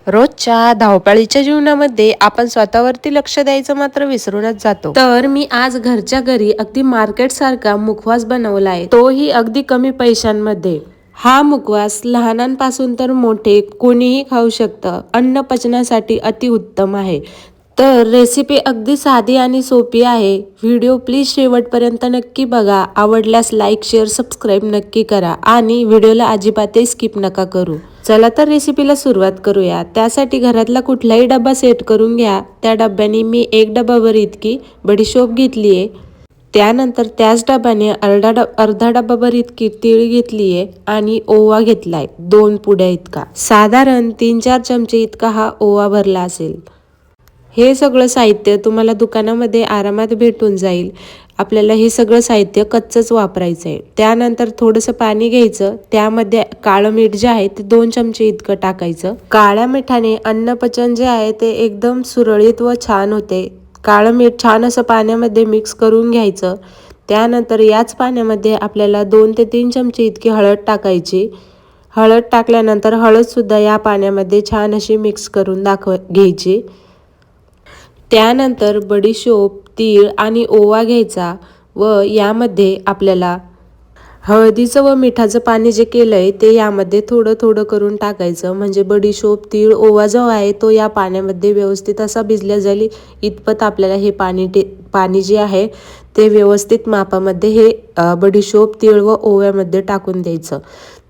रोजच्या धावपळीच्या जीवनामध्ये आपण स्वतःवरती लक्ष द्यायचं मात्र विसरूनच जातो। तर मी आज घरच्या घरी अगदी मार्केट सारखा मुखवास बनवलाय, तोही अगदी कमी पैशांमध्ये। हा मुखवास लहानांपासून तर मोठे कोणीही खाऊ शकतं, अन्न पचनासाठी अति उत्तम आहे। तर रेसिपी अगदी साधी आणि सोपी आहे। व्हिडिओ प्लीज शेवटपर्यंत नक्की बघा। आवडल्यास लाईक शेअर सबस्क्राईब नक्की करा आणि व्हिडिओला अजिबातही स्किप नका करू। चला तर रेसिपीला सुरुवात करूया। त्यासाठी घरातला कुठलाही डब्बा सेट करून घ्या। त्या डब्याने मी 1 डब्बाभर इतकी बडीशोप घेतलीये। त्यानंतर त्याच डब्याने अर्धा डब्बाभर इतकी तीळ घेतलीये आणि ओवा घेतलाय 2 पुड्या इतका। साधारण 3-4 चमचे इतका हा ओवा भरला असेल। हे सगळं साहित्य तुम्हाला दुकानामध्ये आरामात भेटून जाईल। आपल्याला हे सगळं साहित्य कच्चंच वापरायचं आहे। त्यानंतर थोडंसं पाणी घ्यायचं, त्यामध्ये काळं मीठ जे आहे ते 2 चमचे इतकं टाकायचं। काळ्या मिठाने अन्नपचन जे आहे ते एकदम सुरळीत व छान होते। काळं मीठ छान असं पाण्यामध्ये मिक्स करून घ्यायचं। त्यानंतर याच पाण्यामध्ये आपल्याला 2 ते 3 चमचे इतकी हळद टाकायची। हळद टाकल्यानंतर हळदसुद्धा या पाण्यामध्ये छान अशी मिक्स करून घ्यायची। त्यानंतर बडीशोप, तीळ आणि ओवा घ्यायचा व यामध्ये आपल्याला हळदीचं व मिठाचं पाणी जे केलंय ते यामध्ये थोडं थोडं करून टाकायचं, म्हणजे बडीशोप, तीळ, ओवा जो आहे तो या पाण्यामध्ये व्यवस्थित असा भिजला जाईल इतपत आपल्याला हे पाणी जे आहे ते व्यवस्थित मापामध्ये हे बडीशोप, तीळ व ओव्यामध्ये टाकून द्यायचं।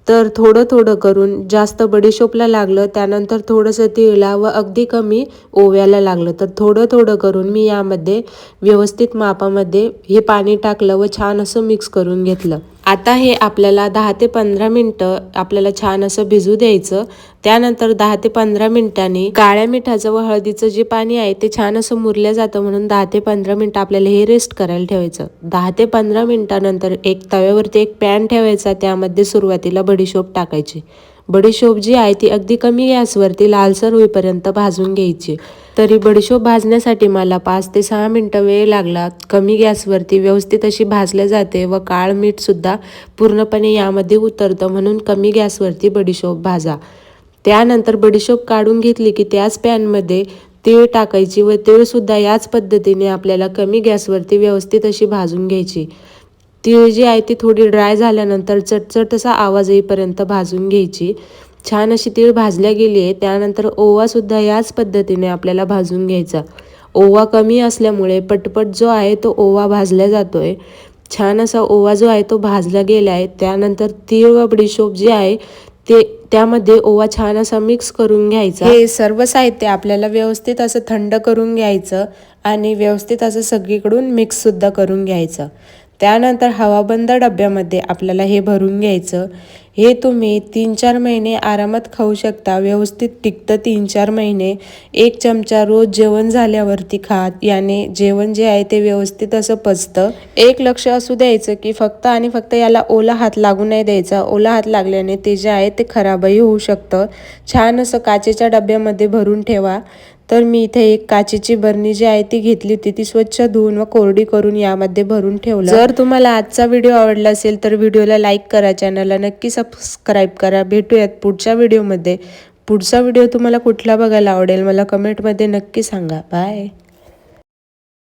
तर थोडं थोडं करून जास्त बडीशोपला लागलं, त्यानंतर थोडंसं तीळला व अगदी कमी ओव्याला लागलं, तर थोडं थोडं करून मी यामध्ये व्यवस्थित मापामध्ये हे पाणी टाकलं व छान असं मिक्स करून घेतलं। आता हे आपल्याला 10 ते 15 मिनिटं आपल्याला छान असं भिजू द्यायचं। त्यानंतर 10 ते 15 मिनिटांनी काळ्या मिठाचं व हळदीचं जे पाणी आहे ते छान असं मुरलं जातं, म्हणून 10 ते 15 मिनिटं आपल्याला हे रेस्ट करायला ठेवायचं। 10 ते 15 मिनिटानंतर एक तव्यावरती एक पॅन ठेवायचा, त्यामध्ये सुरुवातीला बडीशोप टाकायची। बडीशोप जी आहे ती अगदी कमी गॅसवरती लालसर होईपर्यंत भाजून घ्यायची। तरी बडीशोप भाजण्यासाठी मला 5 ते 6 मिनिटं वेळ लागला। कमी गॅसवरती व्यवस्थित अशी भाजल्या जाते व काळ मीठ सुद्धा पूर्णपणे यामध्ये उतरतं, म्हणून कमी गॅसवरती बडीशोप भाजा। त्यानंतर बडीशोप काढून घेतली की त्याच पॅनमध्ये तीळ टाकायची व तीळ सुद्धा याच पद्धतीने आपल्याला कमी गॅसवरती व्यवस्थित अशी भाजून घ्यायची। तीळ जी आहे ती थोडी ड्राय झाल्यानंतर चटचट असा आवाज येईपर्यंत भाजून घ्यायची। छान अशी तीळ भाजल्या गेली आहे। त्यानंतर ओवा सुद्धा याच पद्धतीने आपल्याला भाजून घ्यायचा। ओवा कमी असल्यामुळे पटपट जो आहे तो ओवा भाजला जातोय। छान असा ओवा जो आहे तो भाजला गेला आहे। त्यानंतर तीळ व बडीशोप जे आहे ते त्यामध्ये ओवा छान असा मिक्स करून घ्यायचा। हे सर्व साहित्य आपल्याला व्यवस्थित असं थंड करून घ्यायचं आणि व्यवस्थित असं सगळीकडून मिक्स सुद्धा करून घ्यायचं। त्यानंतर हवाबंद डब्यामध्ये आपल्याला हे भरून घ्यायचं। हे तुम्ही 3-4 महिने आरामात खाऊ शकता, व्यवस्थित टिकतं 3-4 महिने। 1 चमचा रोज जेवण झाल्यावरती खा, याने जेवण जे आहे ते व्यवस्थित असं पचतं। एक लक्ष असू द्यायचं की फक्त आणि फक्त याला ओला हात लागू नाही द्यायचा। ओला हात लागल्याने ते जे आहे ते खराबही होऊ शकतं। छान असं काचेच्या डब्यामध्ये भरून ठेवा। तर मी इथे एक काचेची बरणी जी आहे ती घेतली होती, ती स्वच्छ धुवून व कोरडी करून यामध्ये भरून ठेवलं। जर तुम्हाला आजचा व्हिडिओ आवडला असेल तर व्हिडिओला लाईक करा, चॅनलला नक्की सबस्क्राईब करा। भेटूयात पुढच्या व्हिडिओमध्ये। पुढचा व्हिडिओ तुम्हाला कुठला बघायला आवडेल मला कमेंटमध्ये नक्की सांगा। बाय।